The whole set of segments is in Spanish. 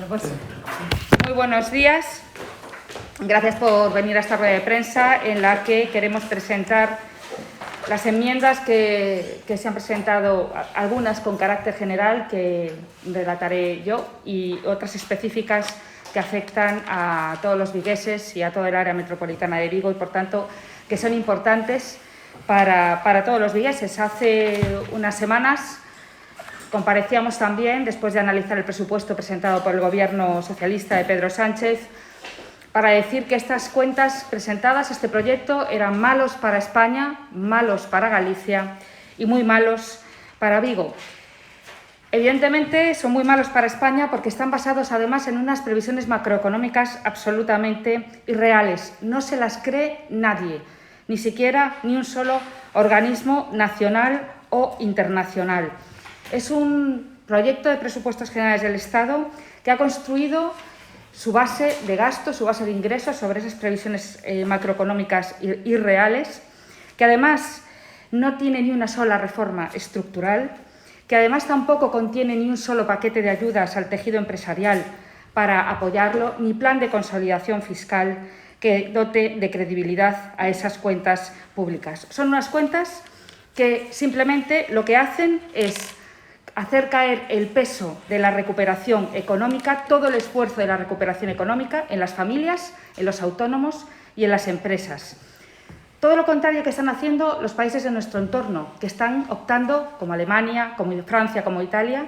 Muy buenos días. Gracias por venir a esta rueda de prensa en la que queremos presentar las enmiendas que se han presentado, algunas con carácter general que relataré yo y otras específicas que afectan a todos los vigueses y a toda el área metropolitana de Vigo y, por tanto, que son importantes para todos los vigueses. Hace unas semanas comparecíamos también, después de analizar el presupuesto presentado por el Gobierno socialista de Pedro Sánchez, para decir que estas cuentas presentadas, este proyecto, eran malos para España, malos para Galicia y muy malos para Vigo. Evidentemente, son muy malos para España porque están basados, además, en unas previsiones macroeconómicas absolutamente irreales. No se las cree nadie, ni siquiera ni un solo organismo nacional o internacional. Es un proyecto de presupuestos generales del Estado que ha construido su base de gasto, su base de ingresos sobre esas previsiones macroeconómicas irreales, que además no tiene ni una sola reforma estructural, que además tampoco contiene ni un solo paquete de ayudas al tejido empresarial para apoyarlo, ni plan de consolidación fiscal que dote de credibilidad a esas cuentas públicas. Son unas cuentas que simplemente lo que hacen es hacer caer el peso de la recuperación económica, todo el esfuerzo de la recuperación económica en las familias, en los autónomos y en las empresas. Todo lo contrario que están haciendo los países de nuestro entorno, que están optando, como Alemania, como Francia, como Italia,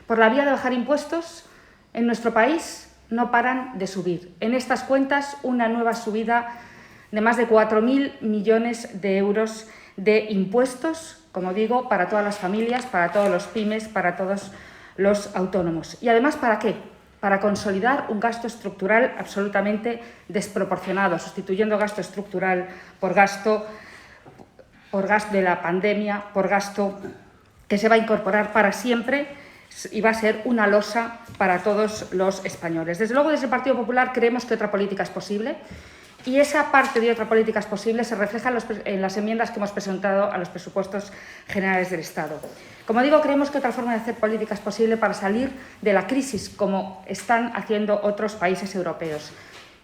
por la vía de bajar impuestos. En nuestro país no paran de subir. En estas cuentas, una nueva subida de más de 4.000 millones de euros de impuestos, como digo, para todas las familias, para todos los pymes, para todos los autónomos. ¿Y además para qué? Para consolidar un gasto estructural absolutamente desproporcionado, sustituyendo gasto estructural por gasto de la pandemia, por gasto que se va a incorporar para siempre y va a ser una losa para todos los españoles. Desde luego, desde el Partido Popular creemos que otra política es posible. Y esa parte de otra política posible se refleja en las enmiendas que hemos presentado a los presupuestos generales del Estado. Como digo, creemos que otra forma de hacer política es posible para salir de la crisis, como están haciendo otros países europeos.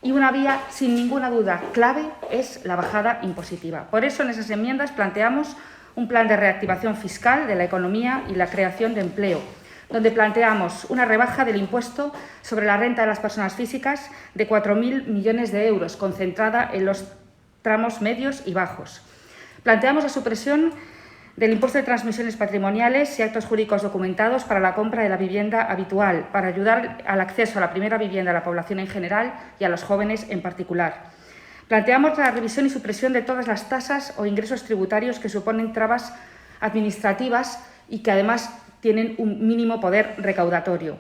Y una vía, sin ninguna duda, clave es la bajada impositiva. Por eso, en esas enmiendas planteamos un plan de reactivación fiscal de la economía y la creación de empleo, donde planteamos una rebaja del impuesto sobre la renta de las personas físicas de 4.000 millones de euros, concentrada en los tramos medios y bajos. Planteamos la supresión del impuesto de transmisiones patrimoniales y actos jurídicos documentados para la compra de la vivienda habitual, para ayudar al acceso a la primera vivienda a la población en general y a los jóvenes en particular. Planteamos la revisión y supresión de todas las tasas o ingresos tributarios que suponen trabas administrativas y que además tienen un mínimo poder recaudatorio.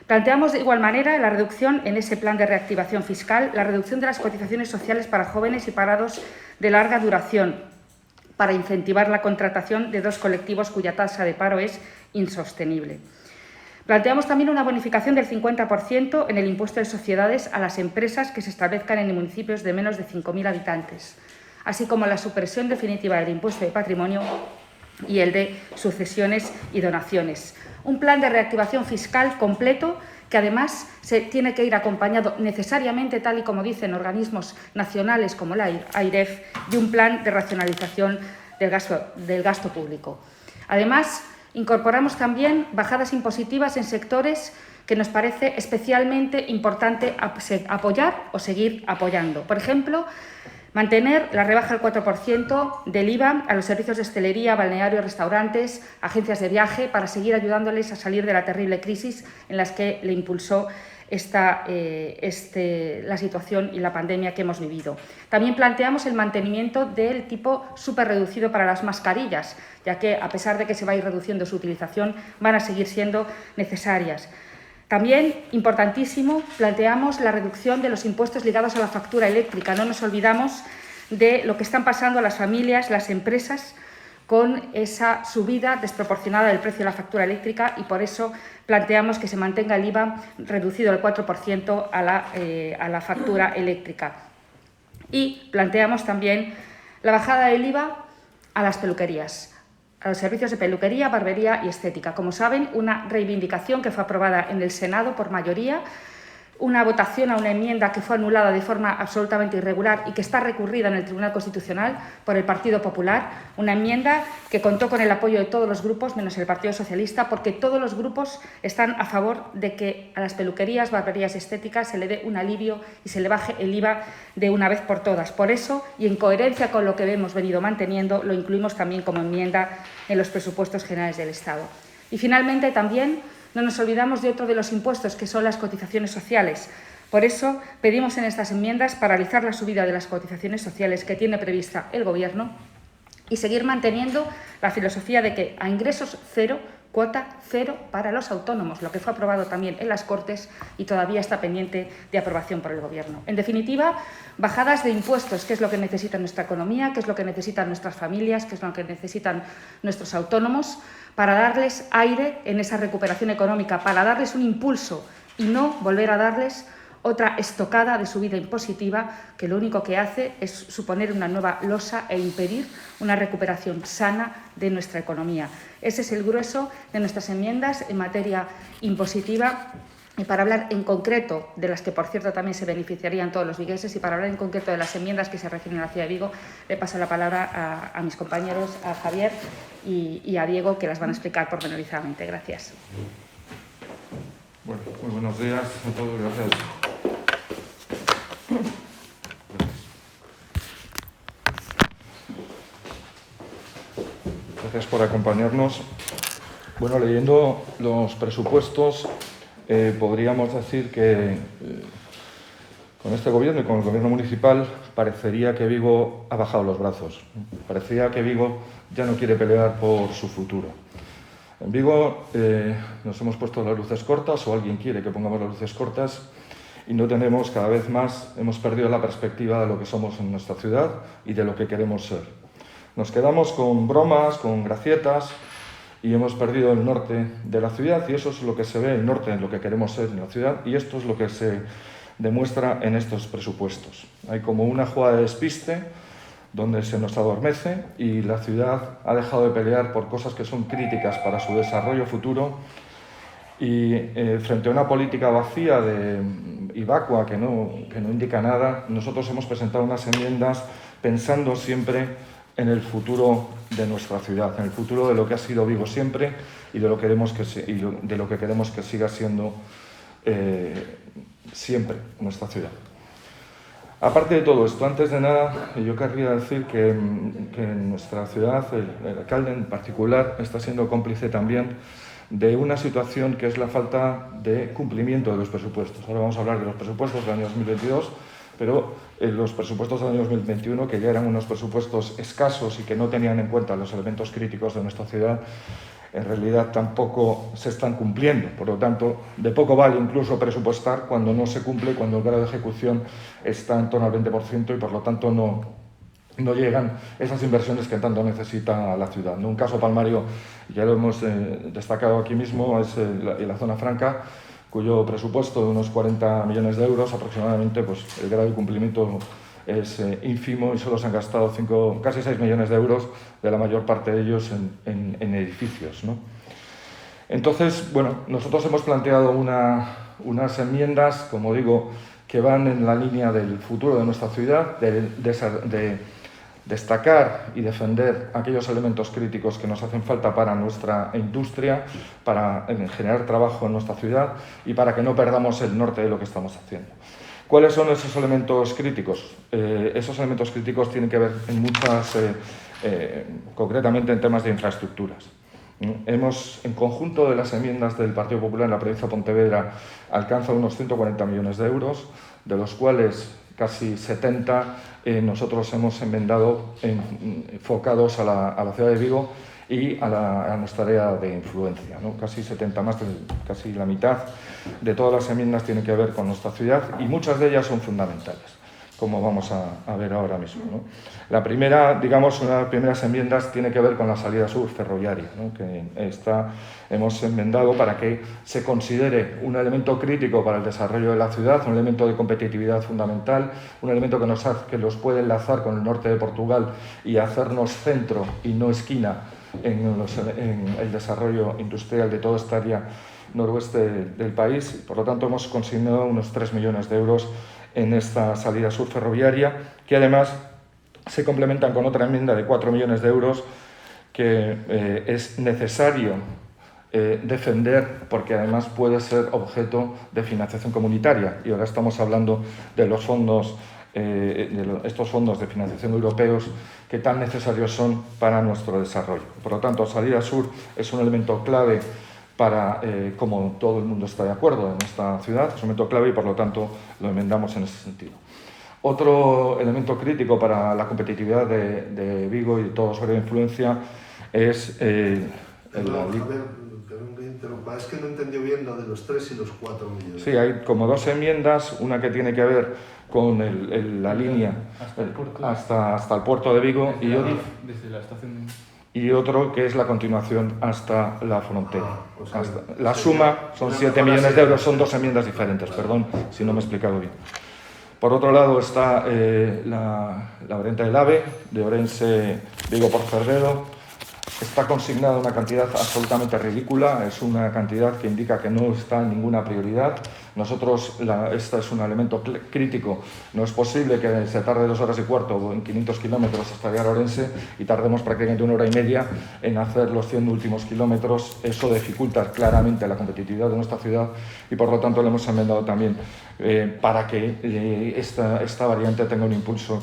Planteamos de igual manera la reducción en ese plan de reactivación fiscal, la reducción de las cotizaciones sociales para jóvenes y parados de larga duración, para incentivar la contratación de dos colectivos cuya tasa de paro es insostenible. Planteamos también una bonificación del 50% en el impuesto de sociedades a las empresas que se establezcan en municipios de menos de 5.000 habitantes, así como la supresión definitiva del impuesto de patrimonio y el de sucesiones y donaciones. Un plan de reactivación fiscal completo que además se tiene que ir acompañado necesariamente, tal y como dicen organismos nacionales como la AIREF, de un plan de racionalización del gasto público. Además, incorporamos también bajadas impositivas en sectores que nos parece especialmente importante apoyar o seguir apoyando. Por ejemplo, mantener la rebaja del 4% del IVA a los servicios de hostelería, balneario, restaurantes, agencias de viaje, para seguir ayudándoles a salir de la terrible crisis en las que le impulsó la situación y la pandemia que hemos vivido. También planteamos el mantenimiento del tipo superreducido para las mascarillas, ya que, a pesar de que se va a ir reduciendo su utilización, van a seguir siendo necesarias. También, importantísimo, planteamos la reducción de los impuestos ligados a la factura eléctrica. No nos olvidamos de lo que están pasando las familias, las empresas, con esa subida desproporcionada del precio de la factura eléctrica y por eso planteamos que se mantenga el IVA reducido al 4% a la factura eléctrica. Y planteamos también la bajada del IVA a las peluquerías. a los servicios de peluquería, barbería y estética. Como saben, una reivindicación que fue aprobada en el Senado por mayoría, una votación a una enmienda que fue anulada de forma absolutamente irregular y que está recurrida en el Tribunal Constitucional por el Partido Popular, una enmienda que contó con el apoyo de todos los grupos, menos el Partido Socialista, porque todos los grupos están a favor de que a las peluquerías, barberías y estéticas se le dé un alivio y se le baje el IVA de una vez por todas. Por eso, y en coherencia con lo que hemos venido manteniendo, lo incluimos también como enmienda en los presupuestos generales del Estado. Y finalmente también no nos olvidamos de otro de los impuestos, que son las cotizaciones sociales. Por eso pedimos en estas enmiendas paralizar la subida de las cotizaciones sociales que tiene prevista el Gobierno y seguir manteniendo la filosofía de que a ingresos cero, cuota cero para los autónomos, lo que fue aprobado también en las Cortes y todavía está pendiente de aprobación por el Gobierno. En definitiva, bajadas de impuestos, que es lo que necesita nuestra economía, que es lo que necesitan nuestras familias, que es lo que necesitan nuestros autónomos, para darles aire en esa recuperación económica, para darles un impulso y no volver a darles otra estocada de subida impositiva que lo único que hace es suponer una nueva losa e impedir una recuperación sana de nuestra economía. Ese es el grueso de nuestras enmiendas en materia impositiva. Y para hablar en concreto de las que, por cierto, también se beneficiarían todos los vigueses, y para hablar en concreto de las enmiendas que se refieren a la ciudad de Vigo, le paso la palabra a mis compañeros, a Javier y a Diego, que las van a explicar pormenorizadamente. Gracias. Bueno, muy buenos días a todos. Gracias. Gracias por acompañarnos. Bueno, leyendo los presupuestos, podríamos decir que con este Gobierno y con el Gobierno municipal parecería que Vigo ha bajado los brazos. Parecía que Vigo ya no quiere pelear por su futuro. En Vigo nos hemos puesto las luces cortas, o alguien quiere que pongamos las luces cortas, y no tenemos, cada vez más, hemos perdido la perspectiva de lo que somos en nuestra ciudad y de lo que queremos ser. Nos quedamos con bromas, con gracietas, y hemos perdido el norte de la ciudad, y eso es lo que se ve, el norte en lo que queremos ser en la ciudad, y esto es lo que se demuestra en estos presupuestos. Hay como una jugada de despiste donde se nos adormece y la ciudad ha dejado de pelear por cosas que son críticas para su desarrollo futuro, y frente a una política vacía y vacua que no indica nada, nosotros hemos presentado unas enmiendas pensando siempre en el futuro de nuestra ciudad, en el futuro de lo que ha sido Vigo siempre y de lo que queremos que siga siendo siempre nuestra ciudad. Aparte de todo esto, antes de nada, yo querría decir que en nuestra ciudad, el alcalde en particular, está siendo cómplice también de una situación que es la falta de cumplimiento de los presupuestos. Ahora vamos a hablar de los presupuestos del año 2022, pero los presupuestos del año 2021, que ya eran unos presupuestos escasos y que no tenían en cuenta los elementos críticos de nuestra ciudad, en realidad tampoco se están cumpliendo. Por lo tanto, de poco vale incluso presupuestar cuando no se cumple, cuando el grado de ejecución está en torno al 20% y por lo tanto no llegan esas inversiones que tanto necesita la ciudad. Un caso palmario, ya lo hemos destacado aquí mismo, es la zona franca, cuyo presupuesto de unos 40 millones de euros aproximadamente, pues el grado de cumplimiento es ínfimo y solo se han gastado casi 6 millones de euros, de la mayor parte de ellos en edificios, ¿no? Entonces, bueno, nosotros hemos planteado unas enmiendas, como digo, que van en la línea del futuro de nuestra ciudad, de destacar y defender aquellos elementos críticos que nos hacen falta para nuestra industria, para generar trabajo en nuestra ciudad y para que no perdamos el norte de lo que estamos haciendo. ¿Cuáles son esos elementos críticos? Esos elementos críticos tienen que ver concretamente en temas de infraestructuras. En conjunto de las enmiendas del Partido Popular en la provincia de Pontevedra alcanza unos 140 millones de euros, de los cuales casi 70 nosotros hemos enmendado enfocados a la ciudad de Vigo y a nuestra área de influencia, ¿no? Casi 70, casi la mitad de todas las enmiendas tienen que ver con nuestra ciudad y muchas de ellas son fundamentales, como vamos a ver ahora mismo, ¿no? La primera, digamos, una de las primeras enmiendas tiene que ver con la salida sur ferroviaria, ¿no? Que hemos enmendado para que se considere un elemento crítico para el desarrollo de la ciudad, un elemento de competitividad fundamental, un elemento que los puede enlazar con el norte de Portugal y hacernos centro y no esquina en el desarrollo industrial de toda esta área noroeste del país. Por lo tanto, hemos consignado unos 3 millones de euros en esta salida sur ferroviaria, que además se complementan con otra enmienda de 4 millones de euros que es necesario defender, porque además puede ser objeto de financiación comunitaria. Y ahora estamos hablando de los fondos, estos fondos de financiación europeos que tan necesarios son para nuestro desarrollo. Por lo tanto, Salida Sur es un elemento clave para, como todo el mundo está de acuerdo en esta ciudad, es un elemento clave y por lo tanto lo enmendamos en ese sentido. Otro elemento crítico para la competitividad de Vigo y de toda su área de influencia es es que no entendió bien lo de los 3 y los 4 millones. Sí, hay como 2 enmiendas, una que tiene que ver con la línea hasta el puerto de Vigo desde la estación y otro que es la continuación hasta la frontera. La suma son 7 millones de euros, son 2 enmiendas diferentes, perdón si no me he explicado bien. Por otro lado está la variante del AVE, de Orense, Vigo por Cerredo. Está consignada una cantidad absolutamente ridícula, es una cantidad que indica que no está en ninguna prioridad. Nosotros, este es un elemento crítico, no es posible que se tarde 2 horas y cuarto en 500 kilómetros hasta llegar a Orense y tardemos prácticamente 1 hora y media en hacer los 100 últimos kilómetros. Eso dificulta claramente la competitividad de nuestra ciudad y por lo tanto le hemos enmendado también para que esta variante tenga un impulso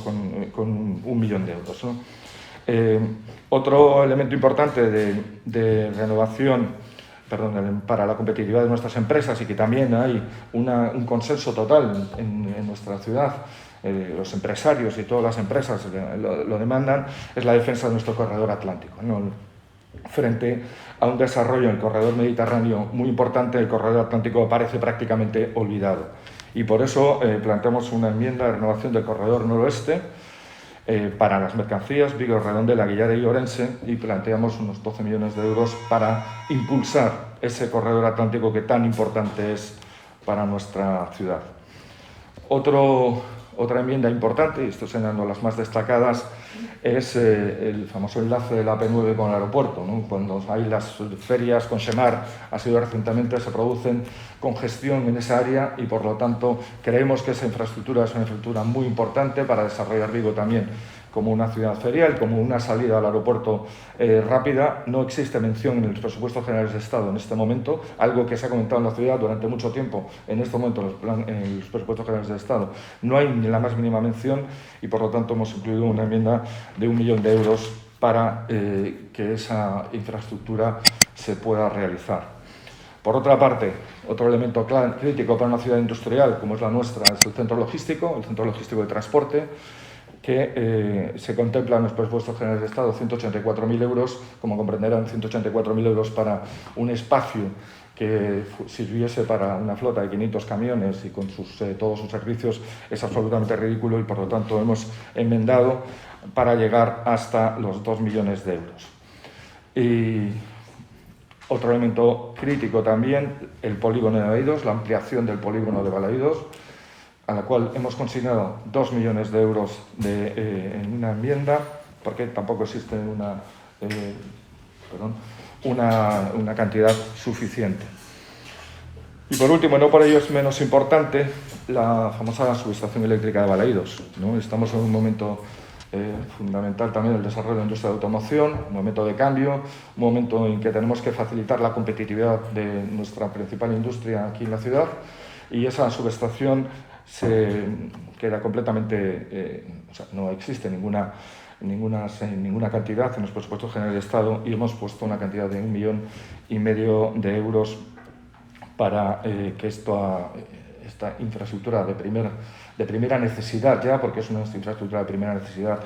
con 1 millón de euros, ¿no? Otro elemento importante de renovación, para la competitividad de nuestras empresas y que también hay un consenso total en nuestra ciudad, los empresarios y todas las empresas lo demandan, es la defensa de nuestro corredor atlántico, ¿no? Frente a un desarrollo en el corredor mediterráneo muy importante, el corredor atlántico parece prácticamente olvidado. Y por eso planteamos una enmienda de renovación del corredor noroeste, para las mercancías, Vigo, Redondela, Guillara y Orense, y planteamos unos 12 millones de euros para impulsar ese corredor atlántico que tan importante es para nuestra ciudad. Otra enmienda importante, y esto serán las más destacadas, es el famoso enlace de la AP9 con el aeropuerto, ¿no? Cuando hay las ferias con Semar, ha sido recientemente, se producen congestión en esa área y por lo tanto creemos que esa infraestructura es una infraestructura muy importante para desarrollar Vigo también como una ciudad ferial, como una salida al aeropuerto rápida. No existe mención en los presupuestos generales de Estado en este momento, algo que se ha comentado en la ciudad durante mucho tiempo. En este momento en los presupuestos generales de Estado no hay ni la más mínima mención y por lo tanto hemos incluido una enmienda de 1 millón de euros para que esa infraestructura se pueda realizar. Por otra parte, otro elemento crítico para una ciudad industrial como es la nuestra es el centro logístico de transporte, que se contempla en los presupuestos generales de Estado 184.000 euros, como comprenderán, 184.000 euros para un espacio que sirviese para una flota de 500 camiones y con todos sus servicios es absolutamente ridículo y por lo tanto hemos enmendado para llegar hasta los 2 millones de euros. Y otro elemento crítico también, el polígono de Balaidos, la ampliación del polígono de Balaidos, a la cual hemos consignado 2 millones de euros en una enmienda, porque tampoco existe una cantidad suficiente. Y por último, no por ello es menos importante, la famosa subestación eléctrica de Balaidos, ¿no? Estamos en un momento fundamental también el desarrollo de la industria de automoción, un momento de cambio, un momento en que tenemos que facilitar la competitividad de nuestra principal industria aquí en la ciudad y esa subestación se queda completamente, no existe ninguna cantidad en los presupuestos generales de Estado y hemos puesto una cantidad de 1,5 millones de euros para que esta infraestructura de primera necesidad ya, porque es una infraestructura de primera necesidad,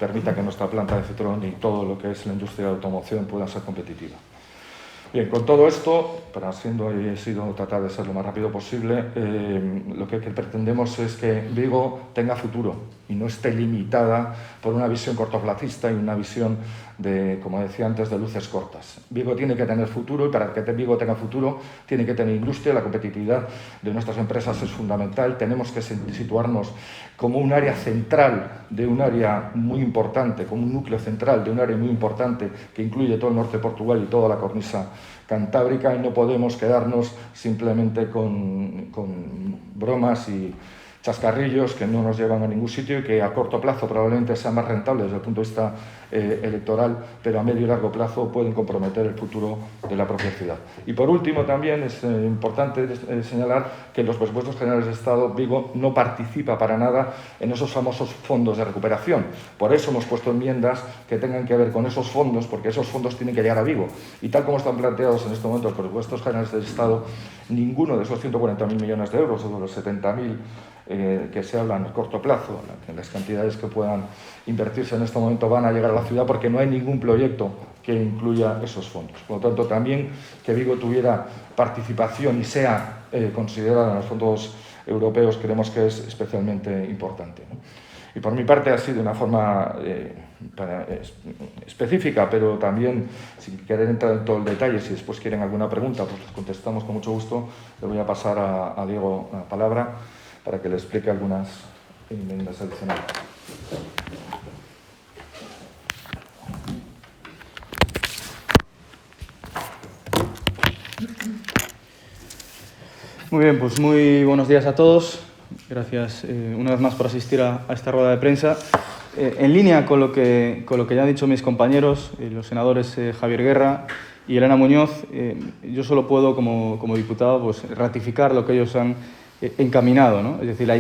permita que nuestra planta de Citroën y todo lo que es la industria de automoción pueda ser competitiva. Bien, con todo esto, he sido tratar de ser lo más rápido posible, lo que pretendemos es que Vigo tenga futuro y no esté limitada por una visión cortoplacista y una visión de, como decía antes, de luces cortas. Vigo tiene que tener futuro y para que Vigo tenga futuro tiene que tener industria. La competitividad de nuestras empresas es fundamental. Tenemos que situarnos como un área central de un área muy importante, como un núcleo central de un área muy importante que incluye todo el norte de Portugal y toda la cornisa cantábrica, y no podemos quedarnos simplemente con bromas y chascarrillos que no nos llevan a ningún sitio y que a corto plazo probablemente sean más rentables desde el punto de vista electoral, pero a medio y largo plazo pueden comprometer el futuro de la propia ciudad. Y por último también es importante señalar que en los presupuestos generales de Estado Vigo no participa para nada en esos famosos fondos de recuperación. Por eso hemos puesto enmiendas que tengan que ver con esos fondos, porque esos fondos tienen que llegar a Vigo. Y tal como están planteados en este momento los presupuestos generales del Estado, ninguno de esos 140.000 millones de euros o de los 70.000 que se hablan a corto plazo, las cantidades que puedan invertirse en este momento van a llegar a la ciudad porque no hay ningún proyecto que incluya esos fondos. Por lo tanto, también que Vigo tuviera participación y sea considerada en los fondos europeos creemos que es especialmente importante, ¿no? Y por mi parte ha sido de una forma específica, pero también, sin querer entrar en todo el detalle, si después quieren alguna pregunta, pues les contestamos con mucho gusto. Le voy a pasar a Diego la palabra para que le explique algunas enmiendas adicionales. Muy bien, pues muy buenos días a todos. Gracias una vez más por asistir a esta rueda de prensa. En línea con lo que ya han dicho mis compañeros, los senadores Javier Guerra y Elena Muñoz, yo solo puedo, como diputado, pues, ratificar lo que ellos han encaminado, ¿no? Es decir, la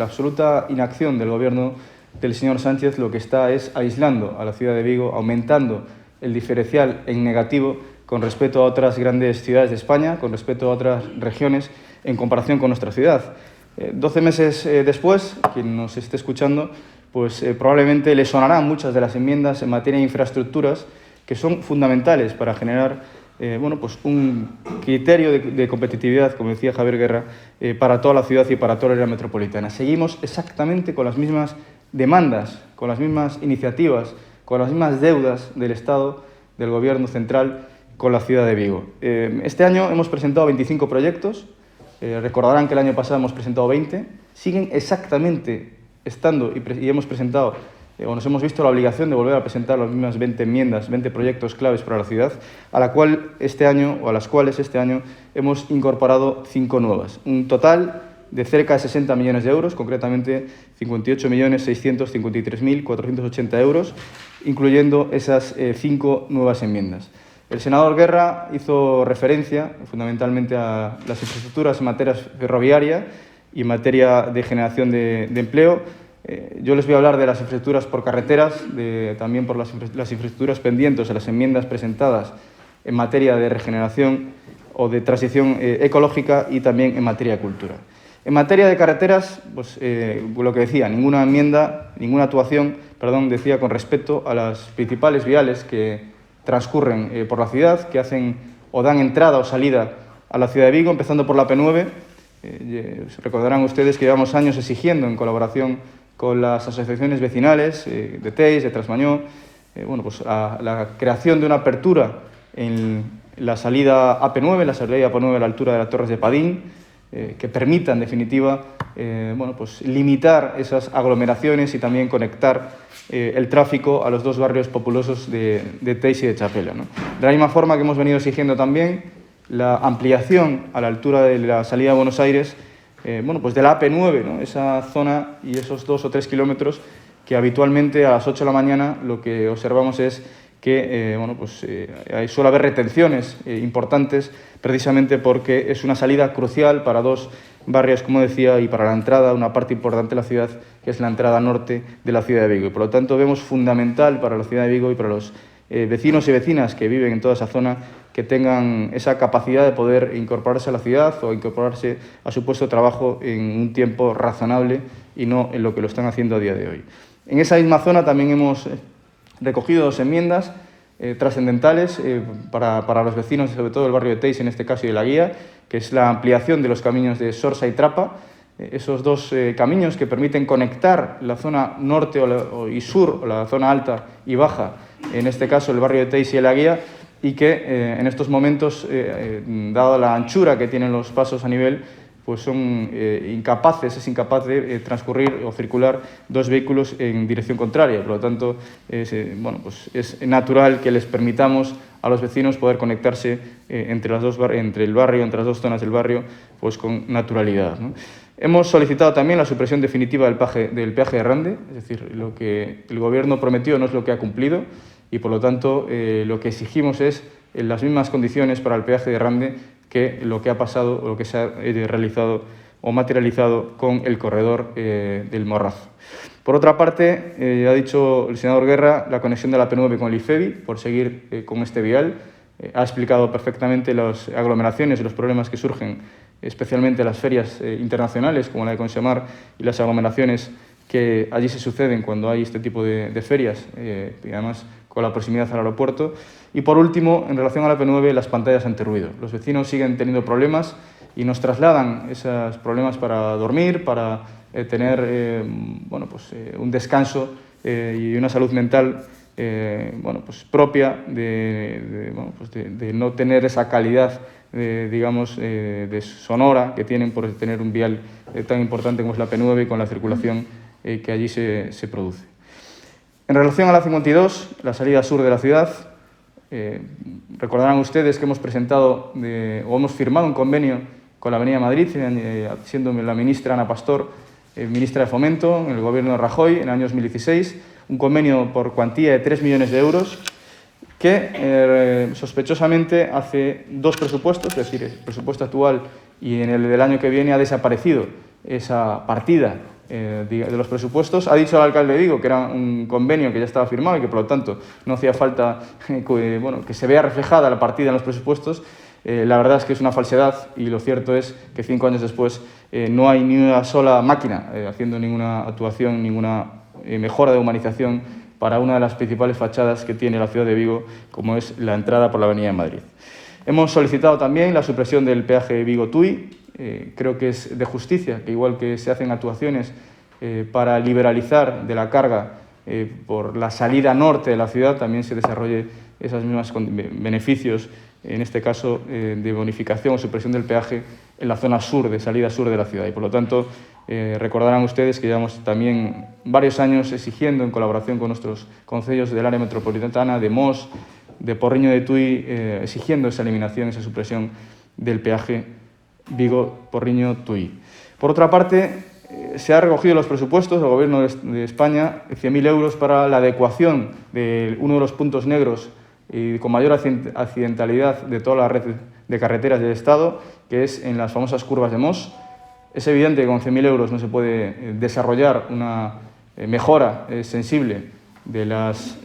absoluta inacción del gobierno del señor Sánchez lo que está es aislando a la ciudad de Vigo, aumentando el diferencial en negativo con respecto a otras grandes ciudades de España, con respecto a otras regiones en comparación con nuestra ciudad. 12 meses después, quien nos esté escuchando, pues probablemente le sonarán muchas de las enmiendas en materia de infraestructuras que son fundamentales para generar pues un criterio de competitividad, como decía Javier Guerra, para toda la ciudad y para toda la área metropolitana. Seguimos exactamente con las mismas demandas, con las mismas iniciativas, con las mismas deudas del Estado, del Gobierno central, con la ciudad de Vigo. Este año hemos presentado 25 proyectos, recordarán que el año pasado hemos presentado 20, siguen exactamente estando y hemos presentado, o nos hemos visto la obligación de volver a presentar las mismas 20 enmiendas, 20 proyectos claves para la ciudad, a las cuales este año hemos incorporado 5 nuevas. Un total de cerca de 60 millones de euros, concretamente 58.653.480 euros, incluyendo esas 5 nuevas enmiendas. El senador Guerra hizo referencia fundamentalmente a las infraestructuras en materia ferroviaria y en materia de generación de empleo. Yo les voy a hablar de las infraestructuras por carreteras, también por las infraestructuras pendientes a las enmiendas presentadas en materia de regeneración o de transición ecológica y también en materia de cultura. En materia de carreteras, pues lo que decía, ninguna actuación, decía con respecto a las principales viales que transcurren por la ciudad, que hacen o dan entrada o salida a la ciudad de Vigo, empezando por la P9. Recordarán ustedes que llevamos años exigiendo, en colaboración con las asociaciones vecinales de Teis, de Trasmañó, pues la creación de una apertura en la salida AP9, la salida AP9 a la altura de las Torres de Padín, que permita, en definitiva, pues limitar esas aglomeraciones y también conectar el tráfico a los dos barrios populosos de Teis y de Chapela, ¿no? De la misma forma que hemos venido exigiendo también la ampliación a la altura de la salida de Buenos Aires, pues de la AP9, ¿no? Esa zona y esos 2 o 3 kilómetros que habitualmente a las 8 de la mañana lo que observamos es que suele haber retenciones importantes, precisamente porque es una salida crucial para dos barrios, como decía, y para la entrada, una parte importante de la ciudad, que es la entrada norte de la ciudad de Vigo. Y por lo tanto vemos fundamental para la ciudad de Vigo y para los vecinos y vecinas que viven en toda esa zona que tengan esa capacidad de poder incorporarse a la ciudad o incorporarse a su puesto de trabajo en un tiempo razonable y no en lo que lo están haciendo a día de hoy. En esa misma zona también hemos recogido 2 enmiendas trascendentales para los vecinos, sobre todo del barrio de Teis, en este caso, y de La Guía, que es la ampliación de los caminos de Sorsa y Trapa, esos dos caminos que permiten conectar la zona norte y sur, o la zona alta y baja, en este caso el barrio de Teis y La Guía, y que en estos momentos, dada la anchura que tienen los pasos a nivel, pues son es incapaz de transcurrir o circular dos vehículos en dirección contraria. Por lo tanto, pues es natural que les permitamos a los vecinos poder conectarse entre las dos zonas del barrio, pues con naturalidad, ¿no? Hemos solicitado también la supresión definitiva del peaje de Rande, es decir, lo que el Gobierno prometió no es lo que ha cumplido, y por lo tanto lo que exigimos es las mismas condiciones para el peaje de Rande que lo que ha pasado o lo que se ha realizado o materializado con el corredor del Morrazo. Por otra parte, ha dicho el senador Guerra la conexión de la P9 con el IFEBI, por seguir con este vial. Ha explicado perfectamente las aglomeraciones y los problemas que surgen, especialmente las ferias internacionales, como la de Consemar, y las aglomeraciones que allí se suceden cuando hay este tipo de ferias, y además con la proximidad al aeropuerto. Y por último, en relación a la P9, las pantallas antirruido. Los vecinos siguen teniendo problemas y nos trasladan esos problemas para dormir, para tener un descanso y una salud mental propia de no tener esa calidad de sonora que tienen por tener un vial tan importante como es la P9 y con la circulación que allí se produce. En relación a la 52, la salida sur de la ciudad, recordarán ustedes que hemos presentado o hemos firmado un convenio con la Avenida Madrid, siendo la ministra Ana Pastor ministra de Fomento en el Gobierno de Rajoy en el año 2016, un convenio por cuantía de 3 millones de euros que sospechosamente hace dos presupuestos, es decir, el presupuesto actual y en el del año que viene ha desaparecido esa partida de los presupuestos. Ha dicho el alcalde de Vigo que era un convenio que ya estaba firmado y que por lo tanto no hacía falta que se vea reflejada la partida en los presupuestos. La verdad es que es una falsedad y lo cierto es que 5 años después no hay ni una sola máquina haciendo ninguna actuación, ninguna mejora de humanización para una de las principales fachadas que tiene la ciudad de Vigo, como es la entrada por la Avenida de Madrid. Hemos solicitado también la supresión del peaje Vigo-Tui. Creo que es de justicia que, igual que se hacen actuaciones para liberalizar de la carga por la salida norte de la ciudad, también se desarrolle esos mismos beneficios, en este caso de bonificación o supresión del peaje en la zona sur, de salida sur de la ciudad. Y por lo tanto, recordarán ustedes que llevamos también varios años exigiendo, en colaboración con nuestros concellos del área metropolitana, de Mos, de Porriño de Tui, exigiendo esa eliminación, esa supresión del peaje Vigo-Porriño-Tui. Por otra parte, se ha recogido en los presupuestos del Gobierno de España 100.000 euros para la adecuación de uno de los puntos negros y con mayor accidentalidad de toda la red de carreteras del Estado, que es en las famosas curvas de Mos. Es evidente que con 100.000 euros no se puede desarrollar una mejora sensible de las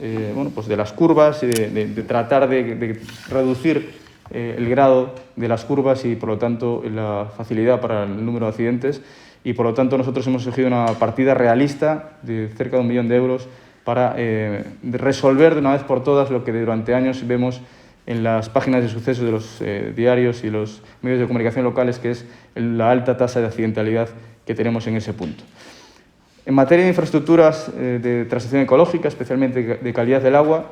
curvas y de tratar de reducir el grado de las curvas y, por lo tanto, la facilidad para el número de accidentes. Y, por lo tanto, nosotros hemos elegido una partida realista de cerca de 1 millón de euros para resolver de una vez por todas lo que durante años vemos en las páginas de sucesos de los diarios y los medios de comunicación locales, que es la alta tasa de accidentalidad que tenemos en ese punto. En materia de infraestructuras de transición ecológica, especialmente de calidad del agua,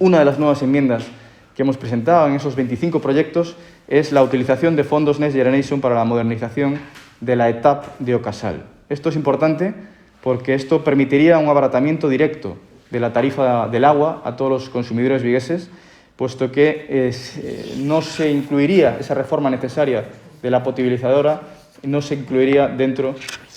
una de las nuevas enmiendas que hemos presentado en esos 25 proyectos es la utilización de fondos Next Generation para la modernización de la ETAP de Ocasal. Esto es importante porque esto permitiría un abaratamiento directo de la tarifa del agua a todos los consumidores vigueses, puesto que no se incluiría esa reforma necesaria de la potabilizadora, no se incluiría dentro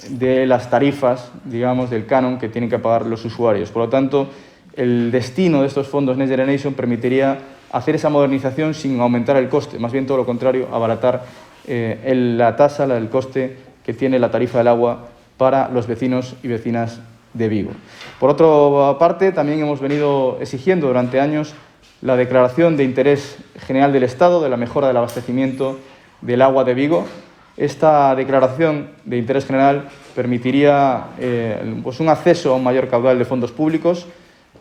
de las tarifas, digamos, del canon que tienen que pagar los usuarios. Por lo tanto, el destino de estos fondos Next Generation permitiría hacer esa modernización sin aumentar el coste, más bien todo lo contrario, abaratar la tasa, el coste que tiene la tarifa del agua para los vecinos y vecinas de Vigo. Por otra parte, también hemos venido exigiendo durante años la declaración de interés general del Estado de la mejora del abastecimiento del agua de Vigo. Esta declaración de interés general permitiría un acceso a un mayor caudal de fondos públicos,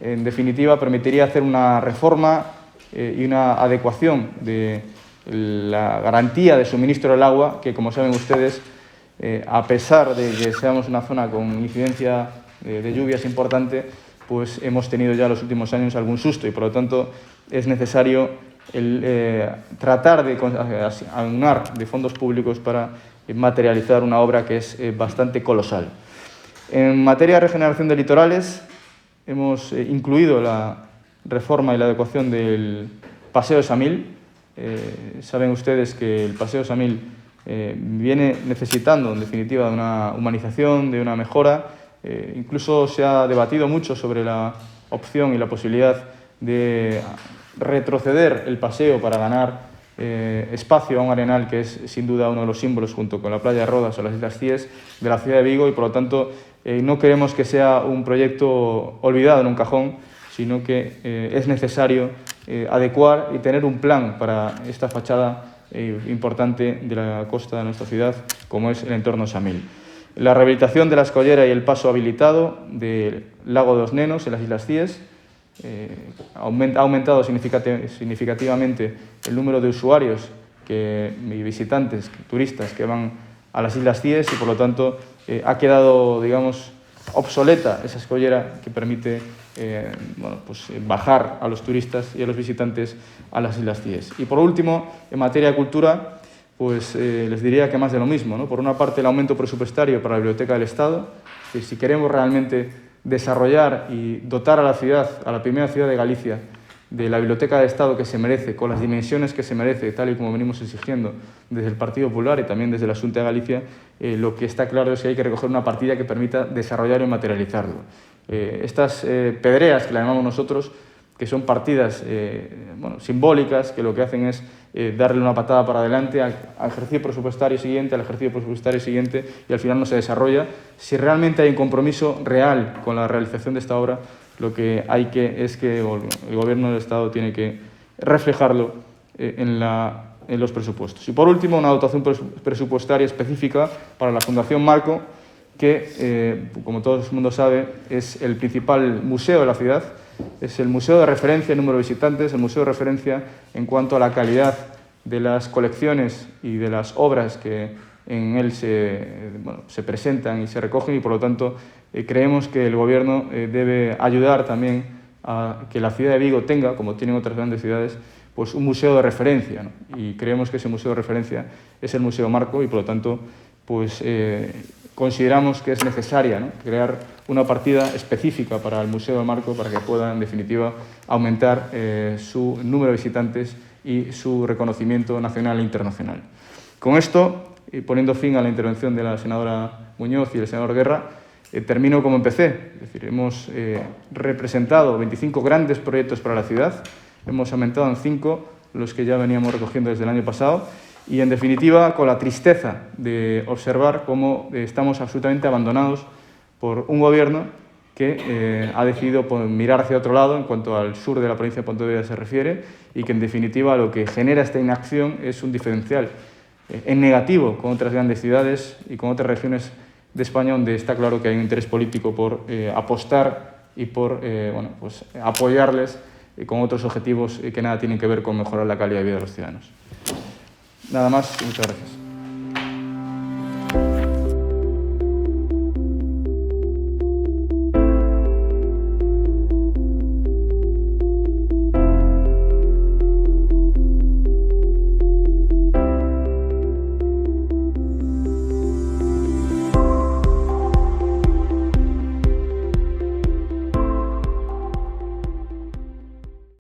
en definitiva, permitiría hacer una reforma y una adecuación de la garantía de suministro del agua, que, como saben ustedes, a pesar de que seamos una zona con incidencia de lluvias importante, pues hemos tenido ya en los últimos años algún susto y, por lo tanto, es necesario tratar de aunar de fondos públicos para materializar una obra que es bastante colosal. En materia de regeneración de litorales, hemos incluido la reforma y la adecuación del Paseo de Samil. Saben ustedes que el Paseo de Samil viene necesitando, en definitiva, de una humanización, de una mejora. Incluso se ha debatido mucho sobre la opción y la posibilidad de retroceder el paseo para ganar espacio a un arenal que es sin duda uno de los símbolos, junto con la playa de Rodas o las Islas Cíes, de la ciudad de Vigo, y por lo tanto no queremos que sea un proyecto olvidado en un cajón, sino que es necesario adecuar y tener un plan para esta fachada importante de la costa de nuestra ciudad, como es el entorno Samil. La rehabilitación de la escollera y el paso habilitado del lago de los Nenos en las Islas Cíes. Ha aumentado significativamente el número de usuarios y visitantes, turistas que van a las Islas Cíes, y por lo tanto ha quedado, digamos, obsoleta esa escollera que permite bajar a los turistas y a los visitantes a las Islas Cíes. Y por último, en materia de cultura, pues les diría que más de lo mismo, ¿no? Por una parte, el aumento presupuestario para la Biblioteca del Estado, que si queremos realmente desarrollar y dotar a la ciudad, a la primera ciudad de Galicia, de la Biblioteca del Estado que se merece, con las dimensiones que se merece, tal y como venimos exigiendo desde el Partido Popular y también desde la Xunta de Galicia, lo que está claro es que hay que recoger una partida que permita desarrollar y materializarlo. Estas pedreas, que la llamamos nosotros, que son partidas simbólicas, que lo que hacen es darle una patada para adelante al ejercicio presupuestario siguiente, y al final no se desarrolla. Si realmente hay un compromiso real con la realización de esta obra, lo que hay es que el Gobierno del Estado tiene que reflejarlo en los presupuestos. Y por último, una dotación presupuestaria específica para la Fundación Marco, que, como todo el mundo sabe, es el principal museo de la ciudad. Es el museo de referencia en número de visitantes, el museo de referencia en cuanto a la calidad de las colecciones y de las obras que en él se presentan y se recogen, y por lo tanto creemos que el Gobierno debe ayudar también a que la ciudad de Vigo tenga, como tienen otras grandes ciudades, pues un museo de referencia, ¿no? Y creemos que ese museo de referencia es el Museo Marco, y por lo tanto pues consideramos que es necesaria, ¿no?, crear una partida específica para el Museo Marco para que pueda, en definitiva, aumentar su número de visitantes y su reconocimiento nacional e internacional. Con esto, poniendo fin a la intervención de la senadora Muñoz y el senador Guerra, termino como empecé. Es decir, hemos representado 25 grandes proyectos para la ciudad, hemos aumentado en 5 los que ya veníamos recogiendo desde el año pasado, y, en definitiva, con la tristeza de observar cómo estamos absolutamente abandonados por un Gobierno que ha decidido mirar hacia otro lado en cuanto al sur de la provincia de Pontevedra se refiere, y que, en definitiva, lo que genera esta inacción es un diferencial en negativo con otras grandes ciudades y con otras regiones de España, donde está claro que hay un interés político por apostar y por apoyarles con otros objetivos que nada tienen que ver con mejorar la calidad de vida de los ciudadanos. Nada más y muchas gracias.